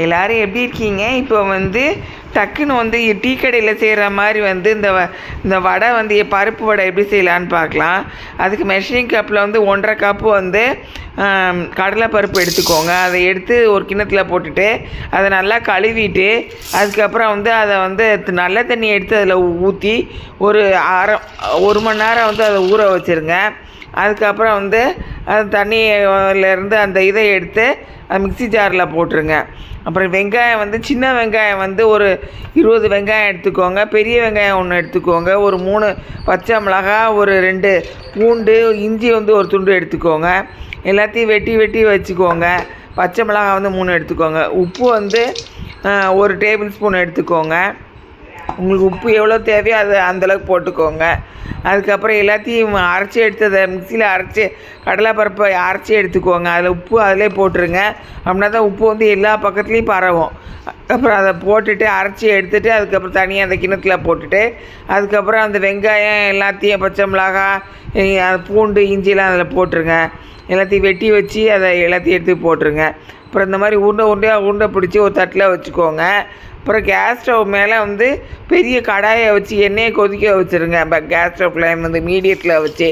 எல்லோரும் எப்படி இருக்கீங்க? இப்போ டக்குன்னு டீ கடையில் செய்கிற மாதிரி இந்த வடை பருப்பு வடை எப்படி செய்யலான்னு பார்க்கலாம். அதுக்கு மெஷரிங் கப்பில் 1.5 கப்பு கடலைப்பருப்பு எடுத்துக்கோங்க. அதை எடுத்து ஒரு கிண்ணத்தில் போட்டுட்டு அதை நல்லா கழுவிட்டு அதுக்கப்புறம் அதை நல்ல தண்ணி எடுத்து அதில் ஊற்றி ஒரு மணி நேரம் அதை ஊற வச்சுருங்க. அதுக்கப்புறம் அது தண்ணியிலேருந்து அந்த இதை எடுத்து மிக்ஸி ஜாரில் போட்டுருங்க. அப்புறம் வெங்காயம் சின்ன வெங்காயம் ஒரு 20 வெங்காயம் எடுத்துக்கோங்க. பெரிய வெங்காயம் 1 எடுத்துக்கோங்க. ஒரு 3 பச்சை மிளகாய், ஒரு 2 பூண்டு, இஞ்சி ஒரு துண்டு எடுத்துக்கோங்க. எல்லாத்தையும் வெட்டி வச்சுக்கோங்க. பச்சை மிளகாய் 3 எடுத்துக்கோங்க. உப்பு 1 டேபிள் ஸ்பூன் எடுத்துக்கோங்க. உங்களுக்கு உப்பு எவ்வளோ தேவையோ அது அந்தளவுக்கு போட்டுக்கோங்க. அதுக்கப்புறம் எல்லாத்தையும் அரைச்சி எடுத்ததை மிக்சியில் அரைச்சி கடலைப்பருப்பை அரைச்சி எடுத்துக்கோங்க. அதில் உப்பு அதிலே போட்டுருங்க. அப்படின்னா தான் உப்பு எல்லா பக்கத்துலேயும் பரவும். அப்புறம் அதை போட்டுட்டு அரைச்சி எடுத்துகிட்டு அதுக்கப்புறம் தனியாக அந்த கிண்ணத்தில் போட்டுட்டு அதுக்கப்புறம் அந்த வெங்காயம் எல்லாத்தையும் பச்சை மிளகாய், பூண்டு, இஞ்சிலாம் அதில் போட்டுருங்க. எல்லாத்தையும் வெட்டி வச்சு அதை எல்லாத்தையும் எடுத்து போட்டுருங்க. அப்புறம் இந்த மாதிரி உருண்டை பிடிச்சி ஒரு தட்டில் வச்சுக்கோங்க. அப்புறம் கேஸ் ஸ்டவ் மேலே பெரிய கடாயை வச்சு எண்ணெயை கொதிக்க வச்சுருங்க. கேஸ் ஸ்டவ் ஃப்ளேம் மீடியத்தில் வச்சு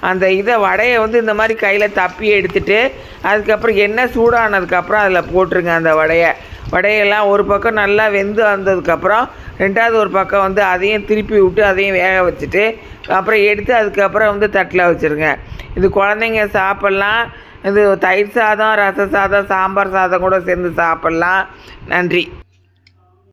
அந்த வடையை இந்த மாதிரி கையில் தப்பி எடுத்துகிட்டு அதுக்கப்புறம் எண்ணெய் சூடானதுக்கப்புறம் அதில் போட்டுருங்க. அந்த வடையெல்லாம் ஒரு பக்கம் நல்லா வெந்து வந்ததுக்கப்புறம் ரெண்டாவது ஒரு பக்கம் அதையும் திருப்பி விட்டு அதையும் வேக வச்சுட்டு அப்புறம் எடுத்து அதுக்கப்புறம் தட்டில் வச்சுருங்க. இது குழந்தைங்க சாப்பிட்லாம். இது தயிர் சாதம், ரச சாதம், சாம்பார் சாதம் கூட சேர்ந்து சாப்பிட்லாம். நன்றி.